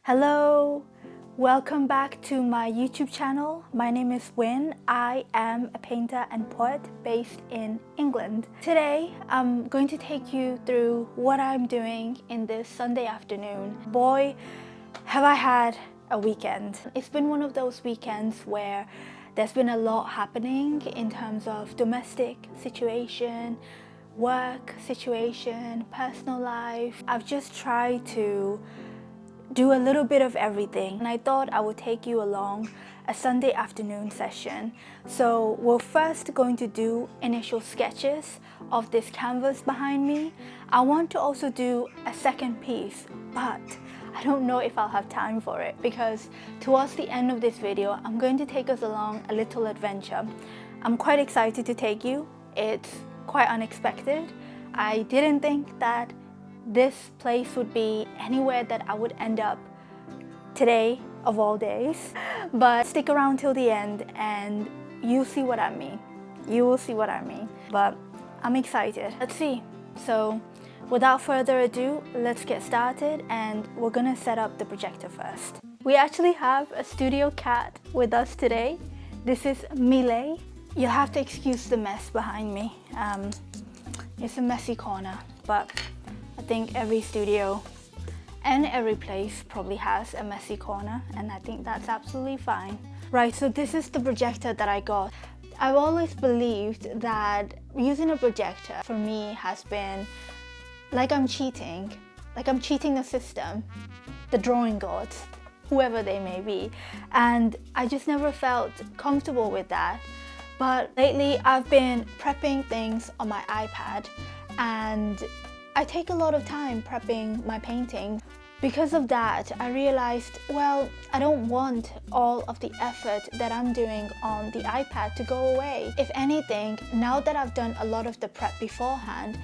Hello, welcome back to my YouTube channel. My name is Win. I am a painter and poet based in England. Today, I'm going to take you through what I'm doing in this Sunday afternoon. Boy, have I had a weekend. It's been one of those weekends where there's been a lot happening in terms of domestic situation, work situation, personal life. I've just tried to do a little bit of everything, and I thought I would take you along a Sunday afternoon session. So we're first going to do initial sketches of this canvas behind me. I want to also do a second piece, but I don't know if I'll have time for it because towards the end of this video I'm going to take us along a little adventure. I'm quite excited to take you. It's quite unexpected. I didn't think that this place would be anywhere that I would end up today of all days, but stick around till the end and you'll see what I mean. You will see what I mean, but I'm excited. Let's see. So without further ado, let's get started, and we're gonna set up the projector first. We actually have a studio cat with us today. This is Millet. You'll have to excuse the mess behind me. It's a messy corner, but I think every studio and every place probably has a messy corner, and I think that's absolutely fine. Right, so this is the projector that I got. I've always believed that using a projector for me has been like I'm cheating the system, the drawing gods, whoever they may be, and I just never felt comfortable with that. But lately I've been prepping things on my iPad, and I take a lot of time prepping my painting. Because of that, I realized, well, I don't want all of the effort that I'm doing on the iPad to go away. If anything, now that I've done a lot of the prep beforehand,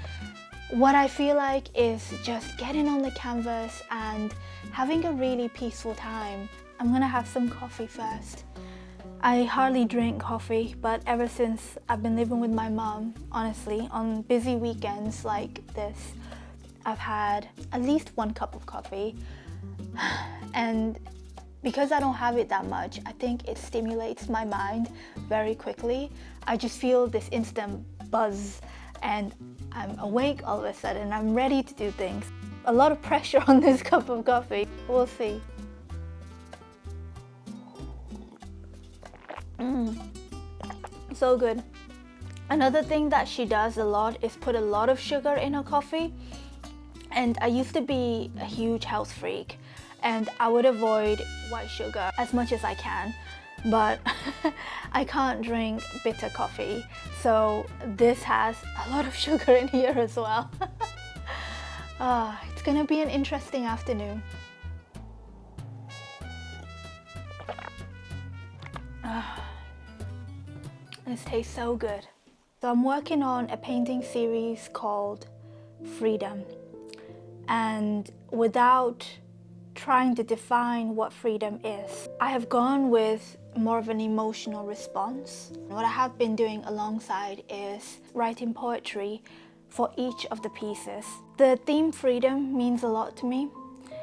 what I feel like is just getting on the canvas and having a really peaceful time. I'm gonna have some coffee first. I hardly drink coffee, but ever since I've been living with my mom, honestly, on busy weekends like this, I've had at least 1 cup of coffee, and because I don't have it that much, I think it stimulates my mind very quickly. I just feel this instant buzz and I'm awake all of a sudden. I'm ready to do things. A lot of pressure on this cup of coffee. We'll see. So good. Another thing that she does a lot is put a lot of sugar in her coffee. And I used to be a huge health freak, and I would avoid white sugar as much as I can, but I can't drink bitter coffee, so this has a lot of sugar in here as well. It's gonna be an interesting afternoon. This tastes so good. So I'm working on a painting series called Freedom. And without trying to define what freedom is, I have gone with more of an emotional response. What I have been doing alongside is writing poetry for each of the pieces. The theme freedom means a lot to me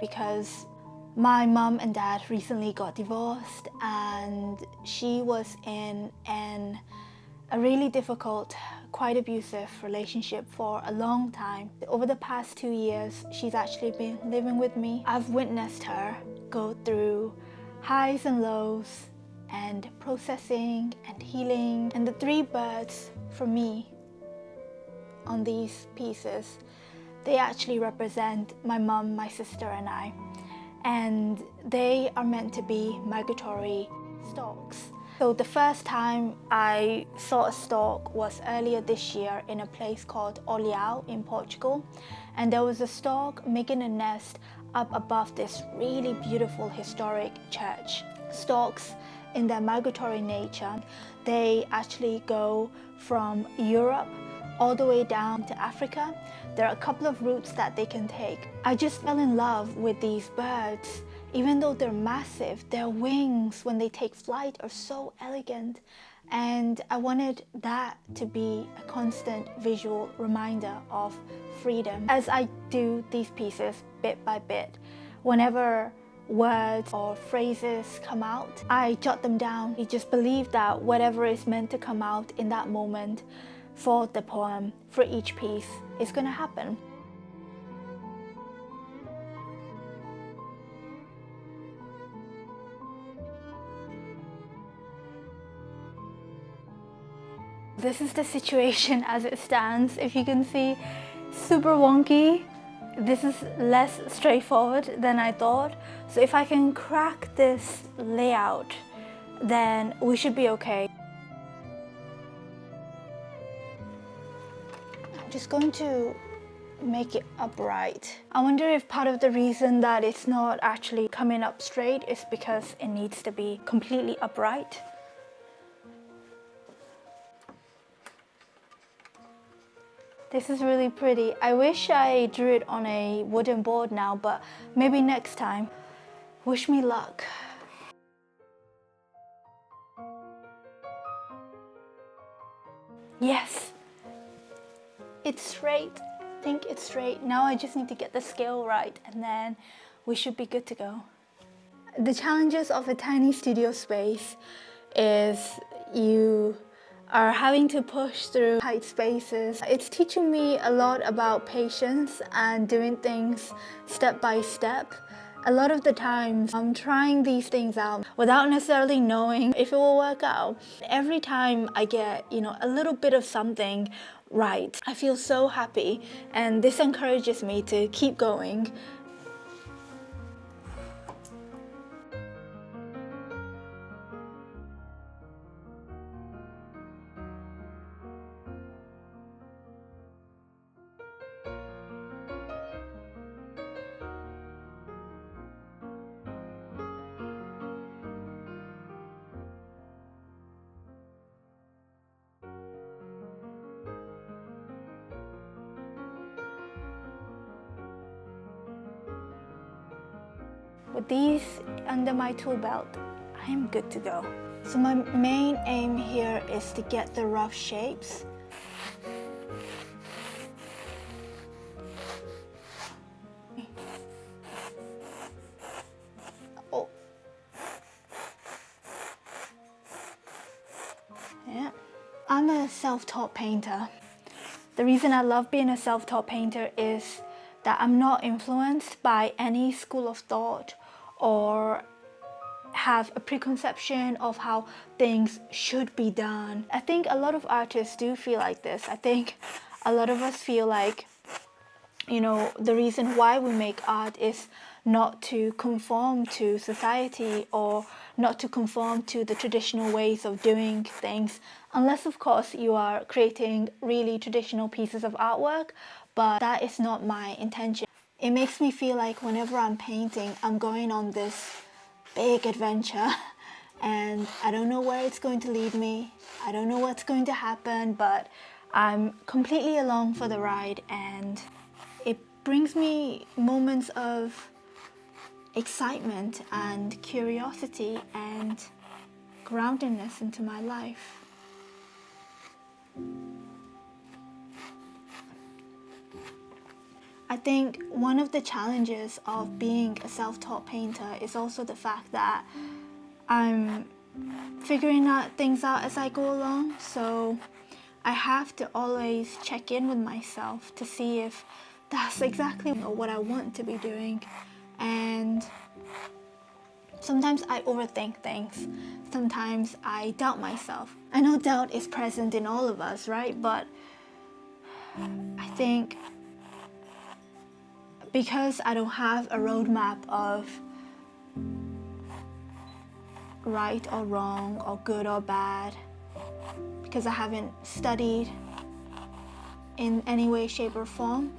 because my mum and dad recently got divorced, and she was in a really difficult, quite abusive relationship for a long time. Over the past 2 years, she's actually been living with me. I've witnessed her go through highs and lows and processing and healing. And the 3 birds for me on these pieces, they actually represent my mum, my sister and I. And they are meant to be migratory storks. So the first time I saw a stork was earlier this year in a place called Olhão in Portugal, and there was a stork making a nest up above this really beautiful historic church. Storks, in their migratory nature, they actually go from Europe all the way down to Africa. There are a couple of routes that they can take. I just fell in love with these birds. Even though they're massive, their wings when they take flight are so elegant, and I wanted that to be a constant visual reminder of freedom. As I do these pieces bit by bit, whenever words or phrases come out, I jot them down. I just believe that whatever is meant to come out in that moment for the poem, for each piece, is going to happen. This is the situation as it stands. If you can see, super wonky. This is less straightforward than I thought. So if I can crack this layout, then we should be okay. I'm just going to make it upright. I wonder if part of the reason that it's not actually coming up straight is because it needs to be completely upright. This is really pretty. I wish I drew it on a wooden board now, but maybe next time. Wish me luck. Yes, it's straight. I think it's straight. Now I just need to get the scale right and then we should be good to go. The challenges of a tiny studio space is you are having to push through tight spaces. It's teaching me a lot about patience and doing things step by step. A lot of the times I'm trying these things out without necessarily knowing if it will work out. Every time I get, a little bit of something right, I feel so happy, and this encourages me to keep going. With these under my tool belt, I am good to go. So my main aim here is to get the rough shapes. Oh. Yeah. I'm a self-taught painter. The reason I love being a self-taught painter is that I'm not influenced by any school of thought or have a preconception of how things should be done. I think a lot of artists do feel like this. I think a lot of us feel like, the reason why we make art is not to conform to society or not to conform to the traditional ways of doing things, unless of course you are creating really traditional pieces of artwork, but that is not my intention. It makes me feel like whenever I'm painting, I'm going on this big adventure and I don't know where it's going to lead me. I don't know what's going to happen, but I'm completely along for the ride, and it brings me moments of excitement and curiosity and groundedness into my life. I think one of the challenges of being a self-taught painter is also the fact that I'm figuring things out as I go along, so I have to always check in with myself to see if that's exactly what I want to be doing. And sometimes I overthink things. Sometimes I doubt myself. I know doubt is present in all of us, right? But I think because I don't have a roadmap of right or wrong or good or bad, because I haven't studied in any way, shape or form,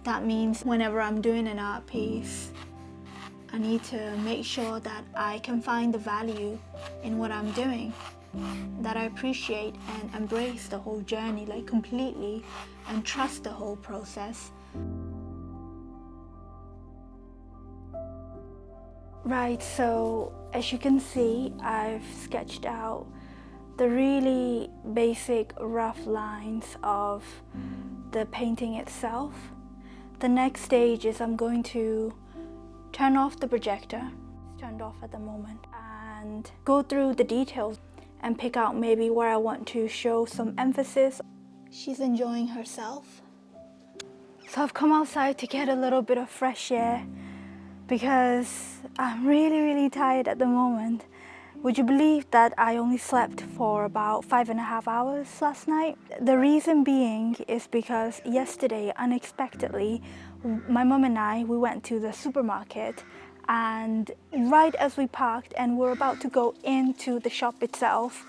that means whenever I'm doing an art piece, I need to make sure that I can find the value in what I'm doing, that I appreciate and embrace the whole journey, like completely, and trust the whole process. Right, so as you can see, I've sketched out the really basic rough lines of the painting itself. The next stage is I'm going to turn off the projector. It's turned off at the moment, and go through the details and pick out maybe where I want to show some emphasis. She's enjoying herself. So I've come outside to get a little bit of fresh air because I'm really tired at the moment. Would you believe that I only slept for about 5.5 hours last night? The reason being is because yesterday, unexpectedly, my mum and I, we went to the supermarket, and right as we parked and were about to go into the shop itself,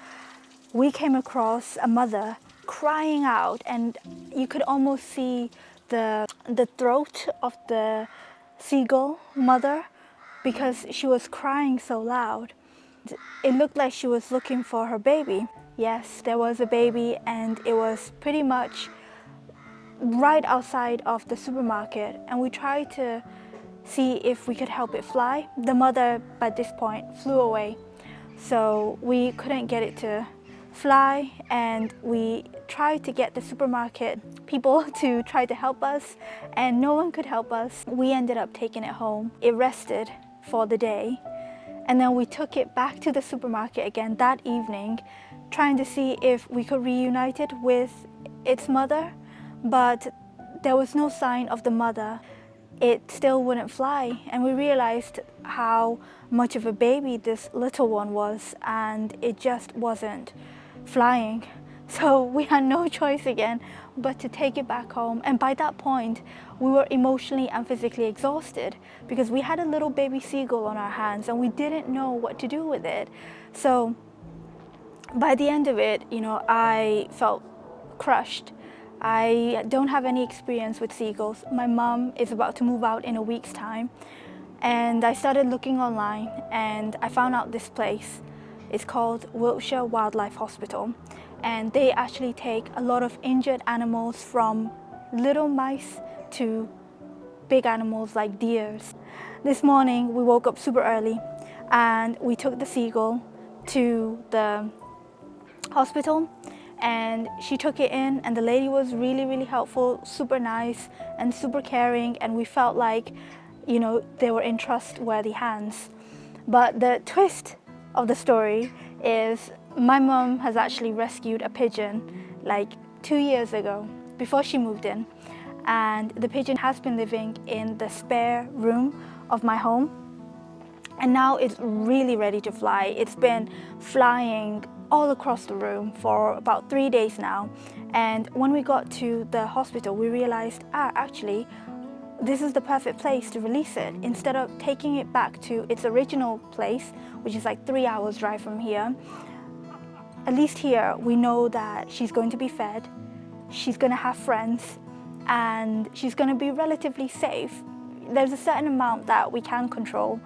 we came across a mother crying out, and you could almost see the throat of the seagull mother because she was crying so loud. It looked like she was looking for her baby. Yes, there was a baby, and it was pretty much right outside of the supermarket, and we tried to see if we could help it fly. The mother by this point flew away, so we couldn't get it to fly, and we tried to get the supermarket people to try to help us, and no one could help us. We ended up taking it home. It rested for the day, and then we took it back to the supermarket again that evening, trying to see if we could reunite it with its mother, but there was no sign of the mother. It still wouldn't fly, and we realized how much of a baby this little one was, and it just wasn't flying. So we had no choice again but to take it back home. And by that point, we were emotionally and physically exhausted because we had a little baby seagull on our hands and we didn't know what to do with it. So by the end of it, I felt crushed. I don't have any experience with seagulls. My mom is about to move out in a week's time, and I started looking online and I found out this place. It's called Wiltshire Wildlife Hospital, and they actually take a lot of injured animals, from little mice to big animals like deers. This morning we woke up super early and we took the seagull to the hospital, and she took it in, and the lady was really helpful, super nice and super caring, and we felt like they were in trustworthy hands. But the twist of the story is my mom has actually rescued a pigeon like 2 years ago before she moved in, and the pigeon has been living in the spare room of my home, and now it's really ready to fly. It's been flying all across the room for about 3 days now, and when we got to the hospital we realized actually this is the perfect place to release it. Instead of taking it back to its original place, which is like 3 hours drive from here, at least here we know that she's going to be fed, she's going to have friends, and she's going to be relatively safe. There's a certain amount that we can control,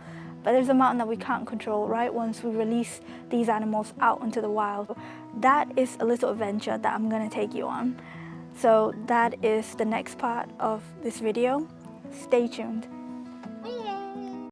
but there's a amount that we can't control, right? Once we release these animals out into the wild. That is a little adventure that I'm going to take you on. So that is the next part of this video. Stay tuned.